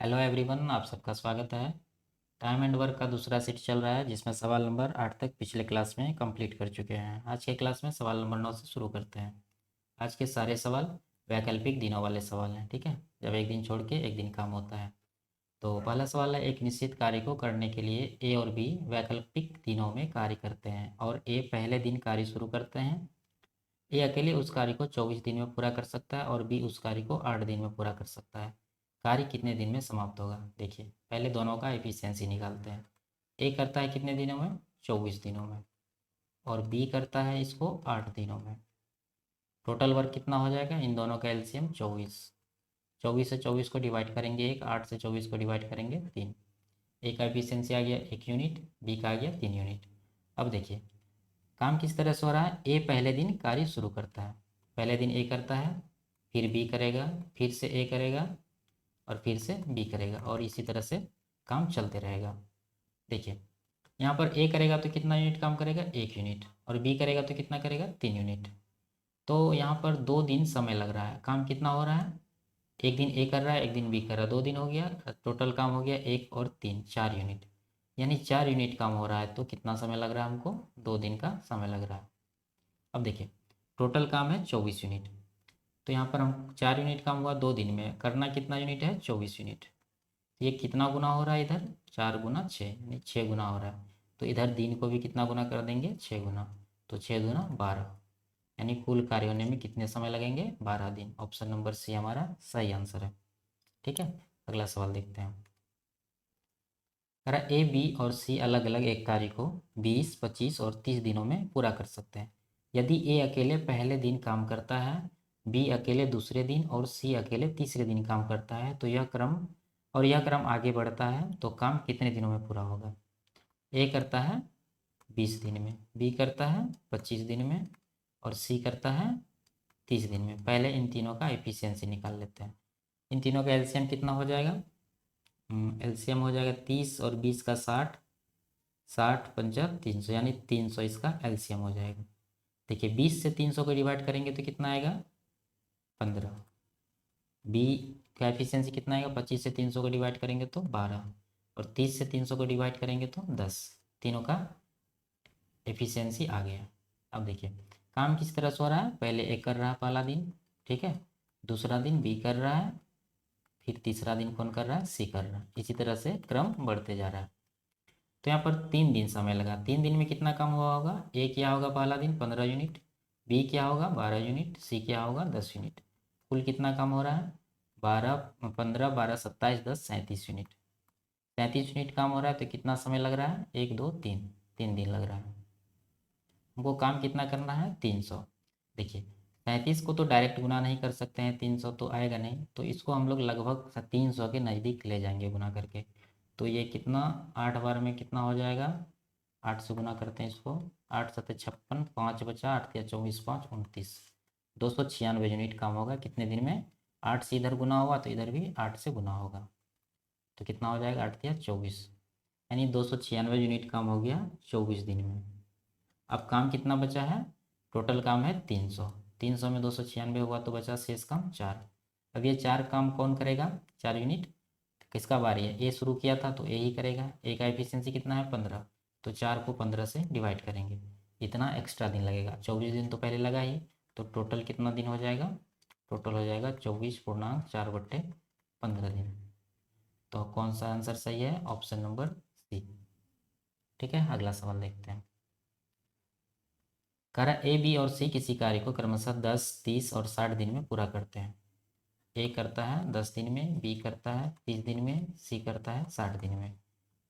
Hello everyone, आप सबका स्वागत है। टाइम एंड वर्क का दूसरा सेट चल रहा है जिसमें सवाल नंबर 8 तक पिछले क्लास में कंप्लीट कर चुके हैं। आज के क्लास में सवाल नंबर 9 से शुरू करते हैं। आज के सारे सवाल वैकल्पिक दिनों वाले सवाल हैं, ठीक है। जब एक दिन छोड़ के एक दिन काम होता है। तो पहला सवाल है, एक निश्चित कार्य को करने के लिए ए और बी वैकल्पिक दिनों में कार्य करते हैं और ए पहले दिन कार्य शुरू करते हैं। ए अकेले उस कार्य को 24 दिन में पूरा कर सकता है और बी उस कार्य को 8 दिन में पूरा कर सकता है। कार्य कितने दिन में समाप्त होगा? देखिए, पहले दोनों का एफिशिएंसी निकालते हैं। ए करता है कितने दिनों में? 24 दिनों में। और बी करता है इसको 8 दिनों में। टोटल वर्क कितना हो जाएगा? इन दोनों का एलसीएम 24। 24 से 24 को डिवाइड करेंगे 1, 8 से 24 को डिवाइड करेंगे 3। ए का एफिशिएंसी आ गया 1 यूनिट, बी का आ गया 3 यूनिट। अब देखिए, काम किस तरह से हो रहा है। ए पहले दिन कार्य शुरू करता है। पहले दिन ए करता है, फिर बी करेगा, फिर से ए करेगा और फिर से बी करेगा और इसी तरह से काम चलते रहेगा। देखिए, यहाँ पर ए करेगा तो कितना यूनिट काम करेगा? 1 यूनिट। और बी करेगा तो कितना करेगा? 3 यूनिट। तो यहाँ पर 2 दिन समय लग रहा है। काम कितना हो रहा है? एक दिन ए कर रहा है, एक दिन बी कर रहा है, 2 दिन हो गया। टोटल काम हो गया 1 और 3, 4 यूनिट। यानी 4 यूनिट काम हो रहा है। तो कितना समय लग रहा है हमको? 2 दिन का समय लग रहा है। अब देखिए, टोटल काम है 24 यूनिट। तो यहाँ पर हम 4 यूनिट काम हुआ 2 दिन में, करना कितना यूनिट है? 24 यूनिट। ये कितना गुना हो रहा है इधर? 4 गुना 6, यानी 6 गुना हो रहा है। तो इधर दिन को भी कितना गुना कर देंगे? 6 गुना। तो 6 गुना 12, यानी कुल कार्य होने में कितने समय लगेंगे? 12 दिन। ऑप्शन नंबर सी हमारा सही आंसर है, ठीक है। अगला सवाल देखते हैं। कह रहा ए, बी और सी अलग अलग एक कार्य को 20, 25 और 30 दिनों में पूरा कर सकते हैं। यदि ए अकेले पहले दिन काम करता है, बी अकेले दूसरे दिन और सी अकेले तीसरे दिन काम करता है, तो यह क्रम आगे बढ़ता है तो काम कितने दिनों में पूरा होगा? ए करता है 20 दिन में, बी करता है 25 दिन में और सी करता है 30 दिन में। पहले इन तीनों का एफिशिएंसी निकाल लेते हैं। इन तीनों का एलसीएम कितना हो जाएगा? एलसीएम हो जाएगा 30 और 20 का 60, 60 पंजा 300, यानी 300 इसका एलसीएम हो जाएगा। देखिए, 20 से 300 को डिवाइड करेंगे तो कितना आएगा? 15। बी का एफिशिएंसी कितना आएगा? 25 से 300 को डिवाइड करेंगे तो 12 और 30 से 300 को डिवाइड करेंगे तो 10। तीनों का एफिशिएंसी आ गया। अब देखिए, काम किस तरह से हो रहा है। पहले ए कर रहा है पहला दिन, ठीक है। दूसरा दिन बी कर रहा है, फिर तीसरा दिन कौन कर रहा है? सी कर रहा है। इसी तरह से क्रम बढ़ते जा रहा है। तो यहाँ पर 3 दिन समय लगा। 3 दिन में कितना काम हुआ होगा? ए क्या होगा पहला दिन? 15 यूनिट। बी क्या होगा? 12 यूनिट। सी क्या होगा? 10 यूनिट। कुल कितना काम हो रहा है? 12, 15, 12, 27, 10, 37 यूनिट। 37 यूनिट काम हो रहा है तो कितना समय लग रहा है? 1, 2, 3, 3 दिन लग रहा है। हमको काम कितना करना है? 300। देखिए, 37 को तो डायरेक्ट गुना नहीं कर सकते हैं, 300 तो आएगा नहीं, तो इसको हम लोग लगभग 300 के नज़दीक ले जाएंगे गुना करके। तो ये कितना 8 बार में कितना हो जाएगा? 8 से गुना करते हैं इसको। 8 सत्ते 56, 5 बचा, 8 या 24, 5 29, 296 यूनिट काम होगा कितने दिन में? 8 से इधर गुना हुआ तो इधर भी 8 से गुना होगा। तो कितना हो जाएगा? 8 या 24, यानी 296 यूनिट काम हो गया 24 दिन में। अब काम कितना बचा है? टोटल काम है 300। 300 में 296 हुआ तो बचा शेष काम 4। अब ये 4 काम कौन करेगा? 4 यूनिट किसका बारी है? ए शुरू किया था तो ए ही करेगा। ए का एफिशिएंसी कितना है? 15। तो 4 को 15 से डिवाइड करेंगे, इतना एक्स्ट्रा दिन लगेगा। 24 दिन तो पहले लगा ही, तो टोटल कितना दिन हो जाएगा? टोटल हो जाएगा 24 पूर्णांक 4/15 दिन। तो कौन सा आंसर सही है? ऑप्शन नंबर सी, ठीक है। अगला सवाल देखते हैं। कह रहा ए, बी और सी किसी कार्य को क्रमशः 10, 30 और 60 दिन में पूरा करते हैं। ए करता है 10 दिन में, बी करता है 30 दिन में, सी करता है 60 दिन में।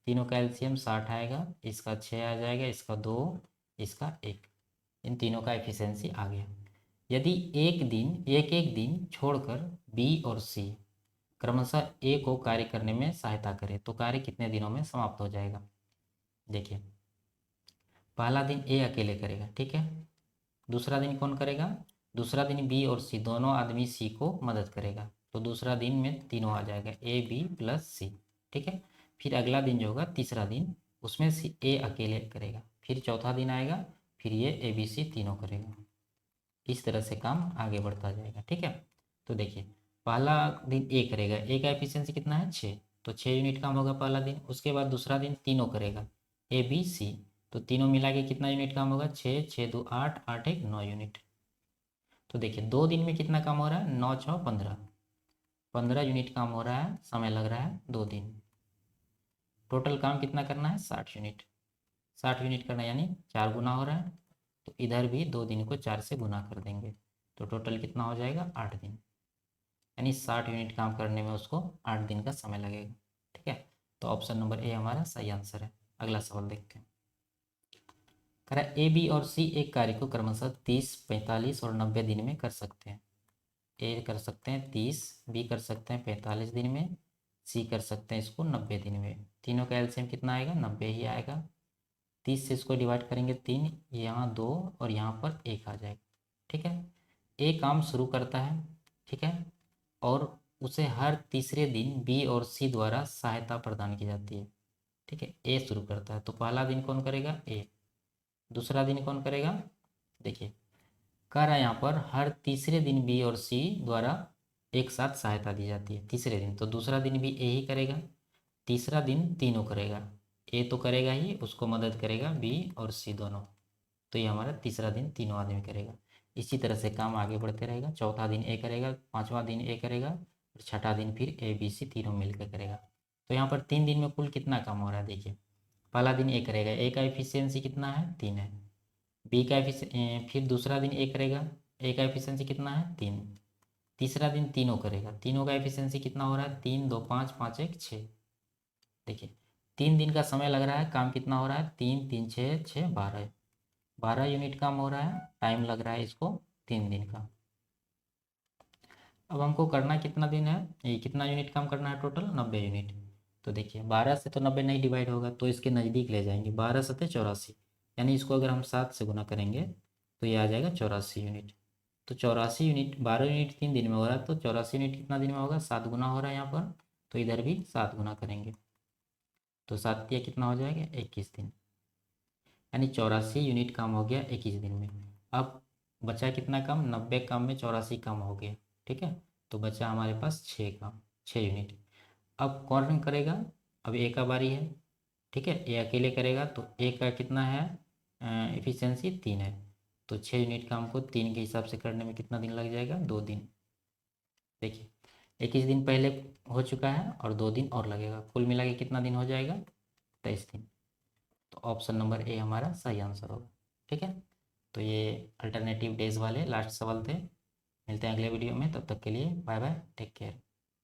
तीनों का एलसीएम 60 आएगा, इसका 6 आ जाएगा, इसका 2, इसका 1। इन तीनों का एफिशिएंसी आ गया। यदि एक एक दिन छोड़कर बी और सी क्रमशः ए को कार्य करने में सहायता करें तो कार्य कितने दिनों में समाप्त हो जाएगा? देखिए, पहला दिन ए अकेले करेगा, ठीक है। दूसरा दिन कौन करेगा? दूसरा दिन बी और सी दोनों आदमी सी को मदद करेगा, तो दूसरा दिन में तीनों आ जाएगा, ए बी प्लस सी, ठीक है। फिर अगला दिन जो होगा तीसरा दिन, उसमें सी ए अकेले करेगा। फिर चौथा दिन आएगा, फिर ये ए बी सी तीनों करेगा। इस तरह से काम आगे बढ़ता जाएगा, ठीक है। तो देखिए, पहला दिन ए करेगा, ए का एफिशिएंसी कितना है 6, तो 6 यूनिट काम होगा पहला दिन। उसके बाद दूसरा दिन तीनों करेगा, ए बी सी, तो तीनों मिला के कितना यूनिट काम होगा 6, 6 2 8, 8 1 9 यूनिट। तो देखिए 2 दिन में कितना काम हो रहा है, 9 6 15, 15 यूनिट काम हो रहा है, समय लग रहा है 2 दिन। टोटल काम कितना करना है 60 यूनिट, 60 यूनिट करना यानी 4 गुना हो रहा है, तो इधर भी 2 दिन को 4 से गुना कर देंगे, तो टोटल कितना हो जाएगा 8 दिन। यानी 60 यूनिट काम करने में उसको 8 दिन का समय लगेगा। ठीक है, तो ऑप्शन नंबर ए हमारा सही आंसर है। अगला सवाल देखते हैं। कह रहा है ए बी और सी एक कार्य को क्रमशः 30, 45 और 90 दिन में कर सकते हैं। ए कर सकते हैं 30, बी कर सकते हैं 45 दिन में, सी कर सकते हैं इसको 90 दिन में। तीनों का एलसीएम कितना आएगा, 90 ही आएगा। 30 से इसको डिवाइड करेंगे 3, यहाँ 2 और यहाँ पर 1 आ जाएगा। ठीक है, ए काम शुरू करता है, ठीक है, और उसे हर तीसरे दिन बी और सी द्वारा सहायता प्रदान की जाती है। ठीक है, ए शुरू करता है तो पहला दिन कौन करेगा, ए। दूसरा दिन कौन करेगा, देखिए कह रहा है यहाँ पर हर तीसरे दिन बी और सी द्वारा एक साथ सहायता दी जाती है तीसरे दिन, तो दूसरा दिन भी ए ही करेगा। तीसरा दिन तीनों करेगा, ए तो करेगा ही, उसको मदद करेगा बी और सी दोनों। तो ये हमारा तीसरा दिन तीनों आदमी करेगा। इसी तरह से काम आगे बढ़ते रहेगा। चौथा दिन ए करेगा, पांचवा दिन ए करेगा, और छठा दिन फिर ए बी सी तीनों मिलकर करेगा। तो यहाँ पर 3 दिन में कुल कितना काम हो रहा है, देखिए पहला दिन ए करेगा, ए का एफिशिएंसी कितना है 3 है। बी का फिर दूसरा दिन ए करेगा, ए का एफिशिएंसी कितना है 3। तीसरा दिन तीनों करेगा, तीनों का एफिशिएंसी कितना हो रहा है 3 2 5 5 1 6। देखिए 3 दिन का समय लग रहा है, काम कितना हो रहा है 3 3 6 6 12, 12 यूनिट काम हो रहा है, टाइम लग रहा है इसको 3 दिन का। अब हमको करना कितना दिन है, ये कितना यूनिट काम करना है टोटल 90 यूनिट। तो देखिए 12 से तो 90 नहीं डिवाइड होगा, तो इसके नज़दीक ले जाएंगे, 12 सत्ते 84, यानी इसको अगर हम 7 से गुना करेंगे तो ये आ जाएगा 84 यूनिट। तो 84 यूनिट, 12 यूनिट 3 दिन में हो रहा है, तो 84 यूनिट कितना दिन में होगा, 7 गुना हो रहा है यहाँ पर, तो इधर भी 7 गुना करेंगे, तो 7 या कितना हो जाएगा 21 दिन, यानी 84 यूनिट काम हो गया 21 दिन में। अब बचा कितना काम, 90 काम में 84 काम हो गया। ठीक है, तो बचा हमारे पास 6 काम, 6 यूनिट। अब कौन करेगा, अब ए का बारी है। ठीक है, ए अकेले करेगा, तो ए का कितना है एफिशिएंसी 3 है, तो 6 यूनिट काम को 3 के हिसाब से करने में कितना दिन लग जाएगा, 2 दिन। देखिए 21 दिन पहले हो चुका है और 2 दिन और लगेगा, कुल मिला के कितना दिन हो जाएगा 23 दिन। तो ऑप्शन नंबर ए हमारा सही आंसर होगा। ठीक है, तो ये अल्टरनेटिव डेज वाले लास्ट सवाल थे। मिलते हैं अगले वीडियो में, तब तक के लिए बाय बाय, टेक केयर।